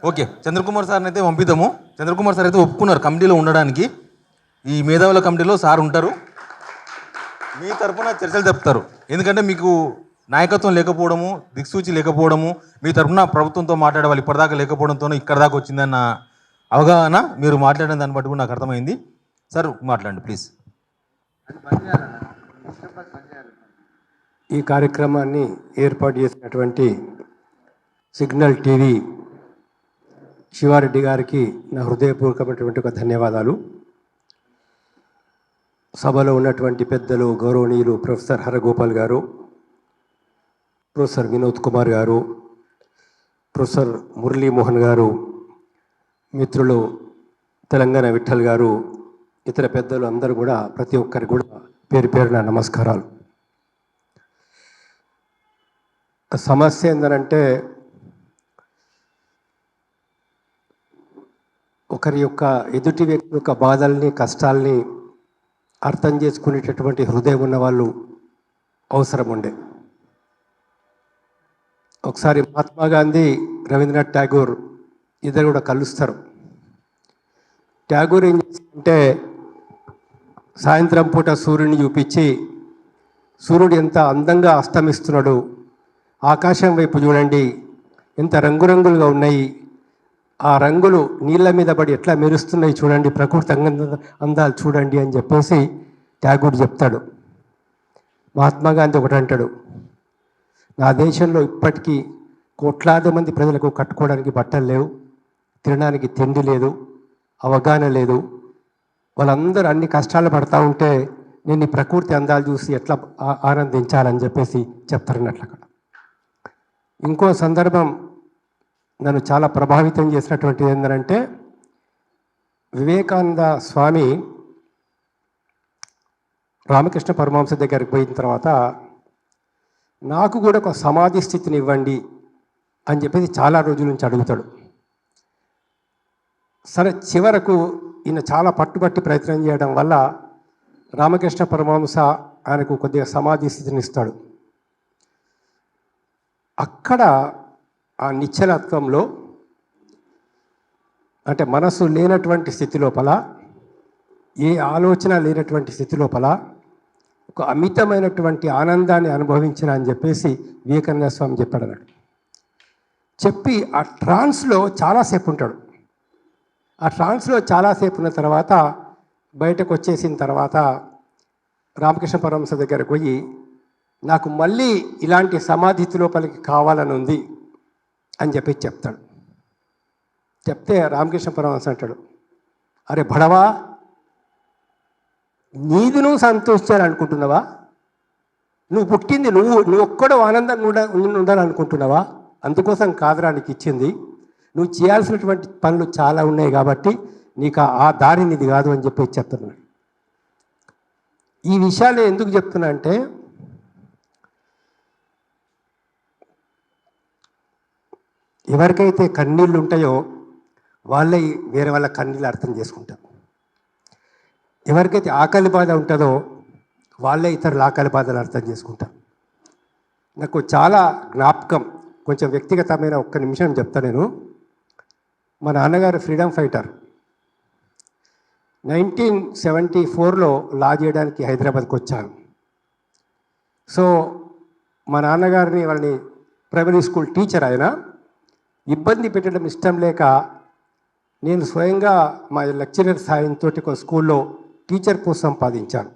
Okay, Chandrakumar సార్ని అయితే పంపిద్దాము. Chandrakumar sir అయితే ఒప్పుకున్నారు కమిటీలో ఉండడానికి. ఈ మేధావుల కమిటీలో సార్ ఉంటారు, మీ తరఫున చర్చలు చెప్తారు. ఎందుకంటే మీకు నాయకత్వం లేకపోవడము, దిక్సూచి లేకపోవడము, మీ తరఫున ప్రభుత్వంతో మాట్లాడే వాళ్ళు ఇప్పటిదాకా లేకపోవడంతో ఇక్కడ దాకా వచ్చిందన్న అవగాహన మీరు మాట్లాడిన దాన్ని బట్టి కూడా నాకు అర్థమైంది. సార్ మాట్లాడండి ప్లీజ్. ఈ కార్యక్రమాన్ని ఏర్పాటు చేసినటువంటి సిగ్నల్ టీవీ శివారెడ్డి గారికి నా హృదయపూర్వకమైనటువంటి ఒక ధన్యవాదాలు. సభలో ఉన్నటువంటి పెద్దలు గౌరవనీయులు ప్రొఫెసర్ హరగోపాల్ గారు, ప్రొఫెసర్ వినోద్ కుమార్ గారు, ప్రొఫెసర్ మురళీమోహన్ గారు, మిత్రులు తెలంగాణ విఠల్ గారు, ఇతర పెద్దలు అందరూ కూడా ప్రతి ఒక్కరికి కూడా పేరు పేరున నమస్కారాలు. సమస్య ఏంటంటే ఒకరి యొక్క ఎదుటి వ్యక్తి యొక్క బాధల్ని కష్టాల్ని అర్థం చేసుకునేటటువంటి హృదయం ఉన్న వాళ్ళు అవసరం ఉండే. ఒకసారి మహాత్మా గాంధీ, రవీంద్రనాథ్ ఠాగూర్ ఇద్దరు కూడా కలుస్తారు. ఠాగూర్ ఏం చేస్తుంటే సాయంత్రం పూట సూర్యుని చూపించి, సూర్యుడు ఎంత అందంగా అస్తమిస్తున్నాడు, ఆకాశం వైపు చూడండి ఎంత రంగురంగులుగా ఉన్నాయి, ఆ రంగులు నీళ్ళ మీద పడి ఎట్లా మెరుస్తున్నాయి చూడండి, ప్రకృతి అందాలు చూడండి అని చెప్పేసి ఠాగూర్ చెప్తాడు. మహాత్మా గాంధీ ఒకటి అంటాడు, నా దేశంలో ఇప్పటికీ కోట్లాది మంది ప్రజలకు కట్టుకోవడానికి బట్టలు లేవు, తినడానికి తిండి లేదు, అవగాహన లేదు, వాళ్ళందరూ అన్ని కష్టాలు పడతా ఉంటే నేను ఈ ప్రకృతి అందాలు చూసి ఎట్లా ఆనందించాలని చెప్పేసి చెప్తారన్నట్లు. అక్కడ ఇంకో సందర్భం నన్ను చాలా ప్రభావితం చేసినటువంటిది ఏంటంటే, వివేకానంద స్వామి రామకృష్ణ పరమహంస దగ్గరికి పోయిన తర్వాత నాకు కూడా ఒక సమాధి స్థితిని ఇవ్వండి అని చెప్పేసి చాలా రోజుల నుంచి అడుగుతాడు. సరే, చివరకు ఈయన చాలా పట్టుబట్టి ప్రయత్నం చేయడం వల్ల రామకృష్ణ పరమహంస ఆయనకు కొద్దిగా సమాధి స్థితిని ఇస్తాడు. అక్కడ ఆ నిశ్చలత్వంలో, అంటే మనసు లేనటువంటి స్థితి లోపల, ఏ ఆలోచన లేనటువంటి స్థితి లోపల ఒక అమితమైనటువంటి ఆనందాన్ని అనుభవించిన అని చెప్పేసి వివేకానంద స్వామి చెప్పాడు అన్నాడు. చెప్పి ఆ ట్రాన్స్లో చాలాసేపు ఉంటాడు. ఆ ట్రాన్స్లో చాలాసేపు ఉన్న తర్వాత బయటకు వచ్చేసిన తర్వాత రామకృష్ణ పరమహంస దగ్గరకు పోయి, నాకు మళ్ళీ ఇలాంటి సమాధి లోపలికి కావాలని ఉంది అని చెప్పి చెప్తాడు. చెప్తే రామకృష్ణ పరమహంస అంటాడు, అరే భడవా, నీది నువ్వు సంతోషించాలనుకుంటున్నావా? నువ్వు పుట్టింది నువ్వు ఒక్కడో ఆనందంగా ఉండాలనుకుంటున్నావా? అందుకోసం కాదురా నీకు ఇచ్చింది, నువ్వు చేయాల్సినటువంటి పనులు చాలా ఉన్నాయి కాబట్టి నీకు ఆ దారి నీది కాదు అని చెప్పి చెప్తున్నాడు. ఈ విషయాలు ఎందుకు చెప్తున్నా అంటే, ఎవరికైతే కన్నీళ్ళు ఉంటాయో వాళ్ళే వేరే వాళ్ళ కన్నీళ్ళు అర్థం చేసుకుంటారు. ఎవరికైతే ఆకలి బాధ ఉంటుందో వాళ్ళే ఇతరుల ఆకలి బాధలు అర్థం చేసుకుంటారు. నాకు చాలా జ్ఞాపకం, కొంచెం వ్యక్తిగతమైన ఒక్క నిమిషం చెప్తా నేను. మా నాన్నగారు ఫ్రీడమ్ ఫైటర్. 1974లో లా చేయడానికి హైదరాబాద్కి వచ్చాను. సో మా నాన్నగారిని, వాళ్ళని ప్రైమరీ స్కూల్ టీచర్, ఆయన ఇబ్బంది పెట్టడం ఇష్టం లేక నేను స్వయంగా మా లెక్చరర్ సాయంతో ఒక స్కూల్లో టీచర్ పోస్ట్ సంపాదించాను.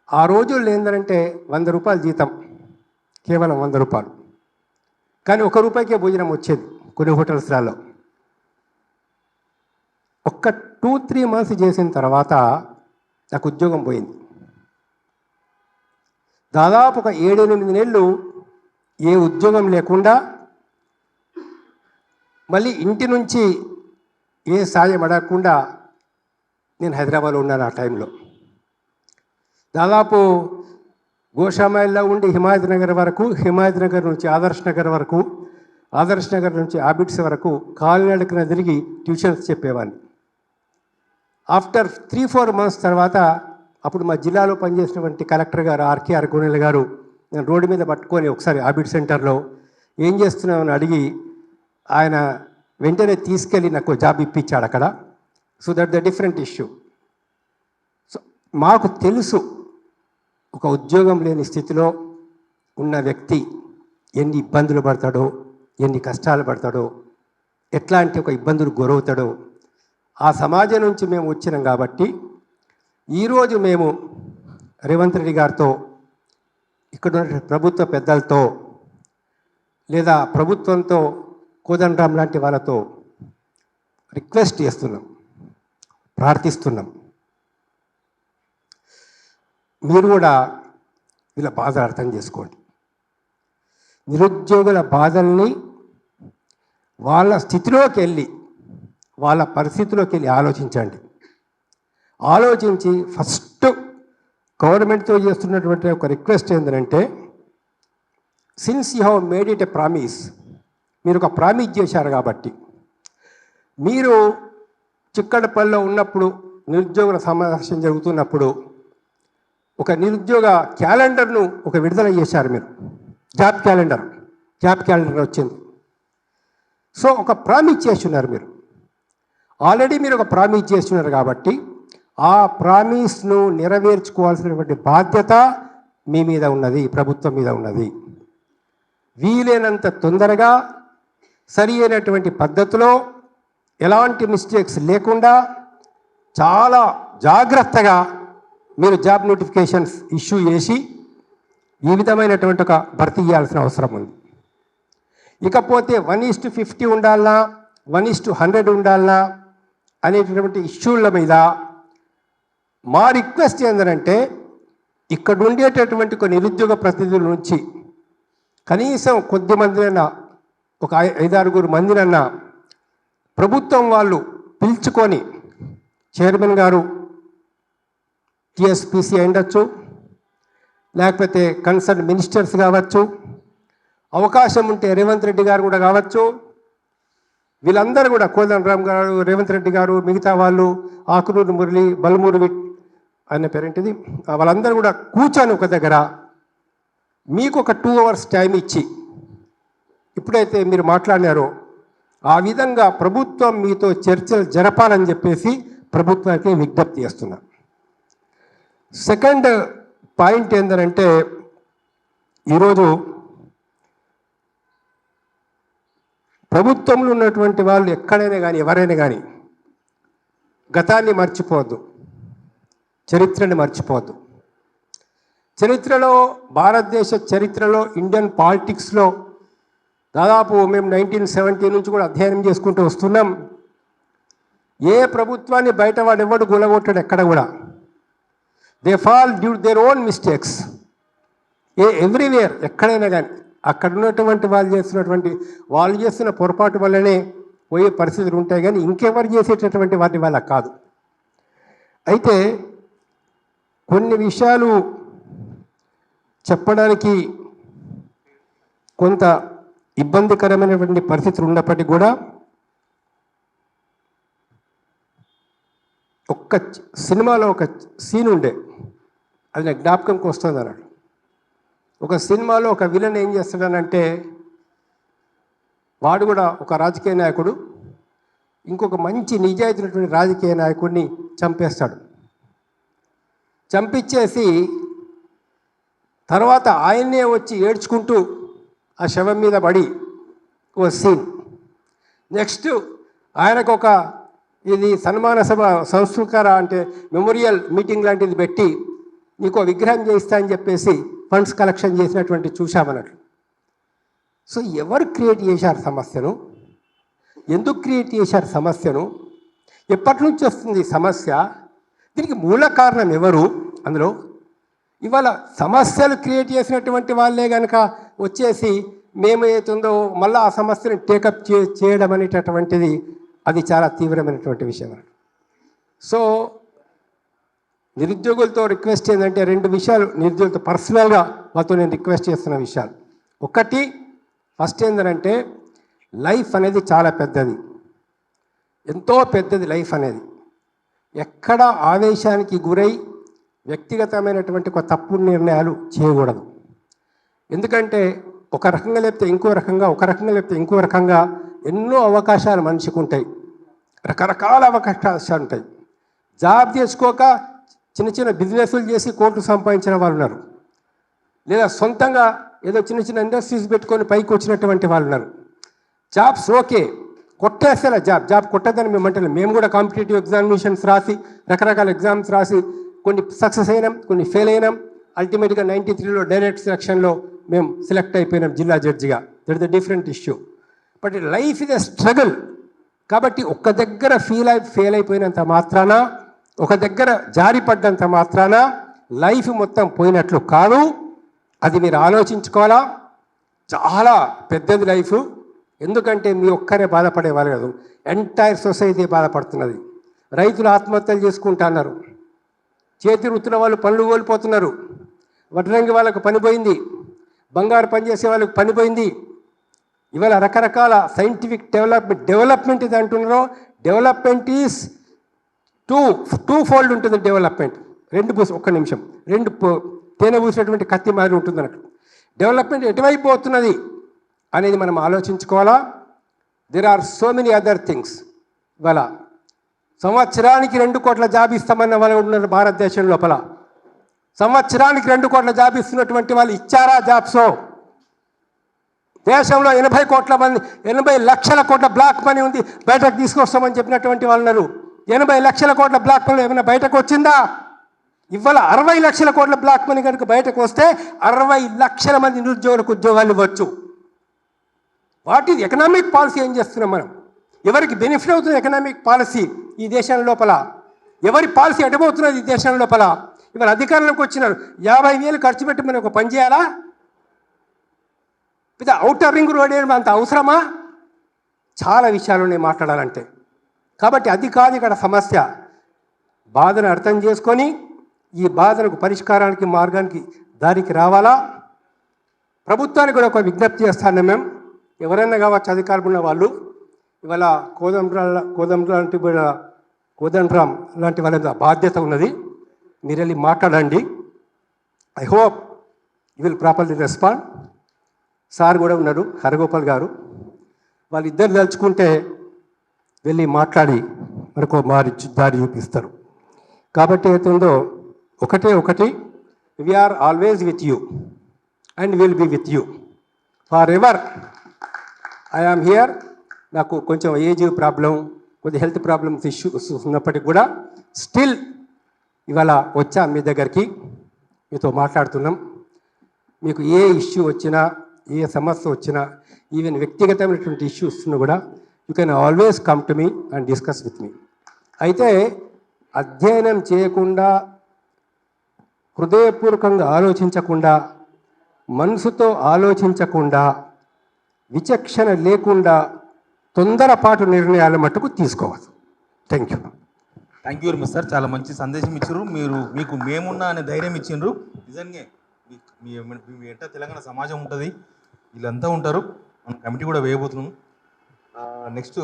ఆ రోజుల్లో ఏంటంటే 100 రూపాయలు జీతం, కేవలం 100 రూపాయలు, కానీ 1 రూపాయికే భోజనం వచ్చేది కొన్ని హోటల్స్లలో. ఒక్క 2-3 మంత్స్ చేసిన తర్వాత నాకు ఉద్యోగం పోయింది. దాదాపు ఒక 7-8 నెలలు ఏ ఉద్యోగం లేకుండా, మళ్ళీ ఇంటి నుంచి ఏ సాయం అడగకుండా నేను హైదరాబాద్లో ఉన్నాను. ఆ టైంలో దాదాపు గోషామాయిల్లో ఉండి హిమాయత్ నగర్ వరకు, హిమాయత్ నగర్ నుంచి ఆదర్శ్ నగర్ వరకు, ఆదర్శ్ నగర్ నుంచి ఆబిడ్స్ వరకు కాలినడకన తిరిగి ట్యూషన్స్ చెప్పేవాడిని. ఆఫ్టర్ 3-4 మంత్స్ తర్వాత అప్పుడు మా జిల్లాలో పనిచేసినటువంటి కలెక్టర్ గారు ఆర్కే అరగోనెల గారు నేను రోడ్డు మీద పట్టుకొని ఒకసారి ఆబిడ్ సెంటర్లో ఏం చేస్తున్నామని అడిగి, ఆయన వెంటనే తీసుకెళ్ళి నాకు జాబ్ ఇప్పించాడు అక్కడ. So that the different issue. So మాకు తెలుసు ఒక ఉద్యోగం లేని స్థితిలో ఉన్న వ్యక్తి ఎన్ని ఇబ్బందులు పడతాడో, ఎన్ని కష్టాలు పడతాడో, ఎట్లాంటి ఒక ఇబ్బందులు గురవుతాడో. ఆ సమాజం నుంచి మేము వచ్చినాం కాబట్టి ఈరోజు మేము రేవంత్ రెడ్డి గారితో, ఇక్కడ ఉన్న ప్రభుత్వ పెద్దలతో, లేదా ప్రభుత్వంతో, కోదండరాం లాంటి వాళ్ళతో రిక్వెస్ట్ చేస్తున్నాం, ప్రార్థిస్తున్నాం. మీరు కూడా వీళ్ళ బాధలు అర్థం చేసుకోండి. నిరుద్యోగుల బాధల్ని వాళ్ళ స్థితిలోకి వెళ్ళి, వాళ్ళ పరిస్థితిలోకి వెళ్ళి ఆలోచించండి. ఆలోచించి ఫస్ట్ గవర్నమెంట్తో చేస్తున్నటువంటి ఒక రిక్వెస్ట్ ఏంటంటే, since you have made it a promise, మీరు ఒక ప్రామిస్ చేశారు కాబట్టి, మీరు చిక్కడపల్లిలో ఉన్నప్పుడు నిరుద్యోగుల సమావేశం జరుగుతున్నప్పుడు ఒక నిరుద్యోగ క్యాలెండర్ను ఒక విడుదల చేశారు మీరు. జాబ్ క్యాలెండర్ వచ్చింది. సో ఒక ప్రామిస్ చేస్తున్నారు మీరు. ఆల్రెడీ మీరు ఒక ప్రామిస్ చేస్తున్నారు కాబట్టి ఆ ప్రామిస్ను నెరవేర్చుకోవాల్సినటువంటి బాధ్యత మీ మీద ఉన్నది, ప్రభుత్వం మీద ఉన్నది. వీలైనంత తొందరగా సరి అయినటువంటి పద్ధతిలో, ఎలాంటి మిస్టేక్స్ లేకుండా చాలా జాగ్రత్తగా మీరు జాబ్ నోటిఫికేషన్స్ ఇష్యూ చేసి ఈ విధమైనటువంటి ఒక భర్తీ చేయాల్సిన అవసరం ఉంది. ఇకపోతే 1:50 ఉండాలన్నా, 1:100 ఉండాలన్నా అనేటటువంటి ఇష్యూల మీద మా రిక్వెస్ట్ ఏంటంటే, ఇక్కడ ఉండేటటువంటి కొన్ని నిరుద్యోగ ప్రతినిధుల నుంచి కనీసం కొద్ది మందినైనా, ఒక 5-6 మందినన్నా ప్రభుత్వం వాళ్ళు పిలుచుకొని, చైర్మన్ గారు టీఎస్పీసీ ఉండొచ్చు, లేకపోతే కన్సర్న్ మినిస్టర్స్ కావచ్చు, అవకాశం ఉంటే రేవంత్ రెడ్డి గారు కూడా కావచ్చు, వీళ్ళందరూ కూడా కోదండరాం గారు, రేవంత్ రెడ్డి గారు, మిగతా వాళ్ళు, ఆకునూరు మురళి, బలమూరు అనే పేరేంటిది, వాళ్ళందరూ కూడా కూర్చొని ఒక దగ్గర మీకు ఒక 2 hours టైం ఇచ్చి, ఇప్పుడైతే మీరు మాట్లాడినారో ఆ విధంగా ప్రభుత్వం మీతో చర్చలు జరపాలని చెప్పేసి ప్రభుత్వానికి విజ్ఞప్తి చేస్తున్నా. సెకండ్ పాయింట్ ఏంటంటే, ఈరోజు ప్రభుత్వంలో ఉన్నటువంటి వాళ్ళు ఎక్కడైనా కానీ, ఎవరైనా కానీ గతాన్ని మర్చిపోవద్దు, చరిత్రని మర్చిపోవద్దు. చరిత్రలో, భారతదేశ చరిత్రలో, ఇండియన్ పాలిటిక్స్లో దాదాపు మేము 1970 నుంచి కూడా అధ్యయనం చేసుకుంటూ వస్తున్నాం. ఏ ప్రభుత్వాన్ని బయట వాడు ఎవడు గులగొట్టాడు ఎక్కడ కూడా. They fall due their own mistakes. Everywhere, ఎక్కడైనా కానీ అక్కడ ఉన్నటువంటి వాళ్ళు చేస్తున్న పొరపాటు వల్లనే పోయే పరిస్థితులు ఉంటాయి, కానీ ఇంకెవరు చేసేటటువంటి వాటి వల్ల కాదు. అయితే కొన్ని విషయాలు చెప్పడానికి కొంత ఇబ్బందికరమైనటువంటి పరిస్థితులు ఉన్నప్పటికీ కూడా, ఒక్క సినిమాలో ఒక సీన్ ఉండే, అది నాకు జ్ఞాపకంకి వస్తుంది అన్నాడు. ఒక సినిమాలో ఒక విలన్ ఏం చేస్తాడనంటే, వాడు కూడా ఒక రాజకీయ నాయకుడు ఇంకొక మంచి నిజాయితీనటువంటి రాజకీయ నాయకుడిని చంపేస్తాడు. చంపించేసి తర్వాత ఆయన్నే వచ్చి ఏడ్చుకుంటూ ఆ శవం మీద పడి ఓ సీన్. నెక్స్ట్ ఆయనకు ఒక ఇది సన్మాన సభ, సంస్కృతికర అంటే మెమోరియల్ మీటింగ్ లాంటిది పెట్టి నీకు విగ్రహం చేయిస్తా అని చెప్పేసి ఫండ్స్ కలెక్షన్ చేసినటువంటి చూశామన్నట్లు. సో ఎవరు క్రియేట్ చేశారు సమస్యను? ఎందుకు క్రియేట్ చేశారు సమస్యను? ఎప్పటి నుంచి వస్తుంది సమస్య? దీనికి మూల కారణం ఎవరు? అందులో ఇవాళ సమస్యలు క్రియేట్ చేసినటువంటి వాళ్ళే కనుక వచ్చేసి మేమేతుందో మళ్ళీ ఆ సమస్యను టేకప్ చేయడం అనేటటువంటిది అది చాలా తీవ్రమైనటువంటి విషయం. సో నిరుద్యోగులతో రిక్వెస్ట్ ఏంటంటే, 2 విషయాలు నిరుద్యోగులతో పర్సనల్గా వాళ్ళతో నేను రిక్వెస్ట్ చేస్తున్న విషయాలు. ఒకటి, ఫస్ట్ ఏంటంటే, లైఫ్ అనేది చాలా పెద్దది, ఎంతో పెద్దది లైఫ్ అనేది. ఎక్కడ ఆవేశానికి గురై వ్యక్తిగతమైనటువంటి ఒక తప్పుడు నిర్ణయాలు చేయకూడదు. ఎందుకంటే ఒక రకంగా లేకపోతే ఇంకో రకంగా, ఒక రకంగా లేకపోతే ఇంకో రకంగా ఎన్నో అవకాశాలు మనిషికి ఉంటాయి, రకరకాల అవకాశాలు ఉంటాయి. జాబ్ చేసుకోక చిన్న చిన్న బిజినెస్లు చేసి కోట్లు సంపాదించిన వాళ్ళు ఉన్నారు, లేదా సొంతంగా ఏదో చిన్న చిన్న ఇండస్ట్రీస్ పెట్టుకొని పైకి వచ్చినటువంటి వాళ్ళు ఉన్నారు. జాబ్స్ ఓకే, కొట్టేస్తే జాబ్ కొట్టదని మేము అంటే మేము కూడా కాంపిటేటివ్ ఎగ్జామినేషన్స్ రాసి రకరకాల ఎగ్జామ్స్ రాసి కొన్ని సక్సెస్ అయినాం, కొన్ని ఫెయిల్ అయినాం. అల్టిమేట్గా 93లో డైరెక్ట్ సెలక్షన్లో మేము సెలెక్ట్ అయిపోయినాం జిల్లా జడ్జిగా. That is the different issue. But life is a struggle. కాబట్టి ఒక్క దగ్గర ఫెయిల్ అయిపోయినంత మాత్రాన, ఒక దగ్గర జారి పడ్డంత మాత్రాన లైఫ్ మొత్తం పోయినట్లు కాదు. అది మీరు ఆలోచించుకోవాలా. చాలా పెద్దది లైఫ్. ఎందుకంటే మీ ఒక్కరే బాధపడేవాళ్ళు కాదు, ఎంటైర్ సొసైటీ బాధపడుతున్నది. రైతులు ఆత్మహత్యలు చేసుకుంటున్నారు, చేతి వృత్తుల వాళ్ళు పనులు కోల్పోతున్నారు, వడ్రంగి వాళ్ళకు పని పోయింది, బంగారు పని చేసే వాళ్ళకి పని పోయింది. ఇవాళ రకరకాల సైంటిఫిక్ డెవలప్మెంట్ ఇది అంటున్నారో. డెవలప్మెంట్ ఈజ్ టూ ఫోల్డ్ ఉంటుంది. డెవలప్మెంట్ ఒక్క నిమిషం, తేనె పూసినటువంటి కత్తి మాదిరి ఉంటుంది అన్నట్టు. డెవలప్మెంట్ ఎటువైపు పోతున్నది అనేది మనం ఆలోచించుకోవాలా. There are so many other things. ఇవాళ సంవత్సరానికి 2 కోట్ల జాబ్ ఇస్తామన్న వాళ్ళు ఉన్నారు భారతదేశం లోపల. సంవత్సరానికి 2 కోట్ల జాబ్ ఇస్తున్నటువంటి వాళ్ళు ఇచ్చారా జాబ్సో? దేశంలో 80 లక్షల కోట్ల బ్లాక్ మనీ ఉంది, బయటకు తీసుకొస్తామని చెప్పినటువంటి వాళ్ళు ఉన్నారు. 80 లక్షల కోట్ల బ్లాక్ మనీ ఏమైనా బయటకు వచ్చిందా? ఇవాళ 60 లక్షల కోట్ల బ్లాక్ మనీ కనుక బయటకు వస్తే 60 లక్షల మంది నిరుద్యోగులకు ఉద్యోగాలు ఇవ్వచ్చు. What is economic policy? ఏం చేస్తున్నాం మనం? ఎవరికి బెనిఫిట్ అవుతుంది ఎకనామిక్ పాలసీ ఈ దేశం లోపల? ఎవరి పాలసీ ఎడబోతున్నది ఈ దేశం లోపల? ఇవాళ అధికారంలోకి వచ్చినారు, 50,000 ఖర్చు పెట్టి మనం ఒక పని చేయాలా? ఇది అవుటర్ రింగ్ రోడ్ వేయడం అంత అవసరమా? చాలా విషయాలు నేను మాట్లాడాలంటే. కాబట్టి అది కాదు ఇక్కడ సమస్య. బాధను అర్థం చేసుకొని ఈ బాధలకు పరిష్కారానికి మార్గానికి దారికి రావాలా. ప్రభుత్వానికి కూడా ఒక విజ్ఞప్తి చేస్తాను. మేము ఎవరైనా కావచ్చు అధికారులు ఉన్న వాళ్ళు, ఇవాళ కోదండరామ్ లాంటి వాళ్ళ బాధ్యత ఉన్నది. మీరు వెళ్ళి మాట్లాడండి. I hope you will properly respond. Sir కూడా ఉన్నారు, హరగోపాల్ గారు. వాళ్ళిద్దరు తలుచుకుంటే వెళ్ళి మాట్లాడి మనకు దారి చూపిస్తారు. కాబట్టి ఏతుందో ఒకటి, we are always with you and will be with you forever. I am here. నాకు కొంచెం ఏజ్ ప్రాబ్లం, కొద్ది హెల్త్ ప్రాబ్లమ్స్ ఇష్యూస్ ఉన్నప్పటికీ కూడా స్టిల్ ఇవాళ వచ్చా మీ దగ్గరికి, మీతో మాట్లాడుతున్నాం. మీకు ఏ ఇష్యూ వచ్చినా, ఏ సమస్య వచ్చినా, ఈవెన్ వ్యక్తిగతమైనటువంటి ఇష్యూస్ కూడా you can always come to me and discuss with me. అయితే అధ్యయనం చేయకుండా, హృదయపూర్వకంగా ఆలోచించకుండా, మనసుతో ఆలోచించకుండా, విచక్షణ లేకుండా తొందరపాటు నిర్ణయాల మట్టుకు తీసుకోవాలి. Thank you very much sir. చాలా మంచి సందేశం ఇచ్చారు. మీకు మేమున్నా అనే ధైర్యం ఇచ్చిండ్రు. నిజంగా మీ ఎంట తెలంగాణ సమాజం ఉంటుంది, వీళ్ళంతా ఉంటారు. మనం కమిటీ కూడా వేయబోతున్నాం నెక్స్ట్.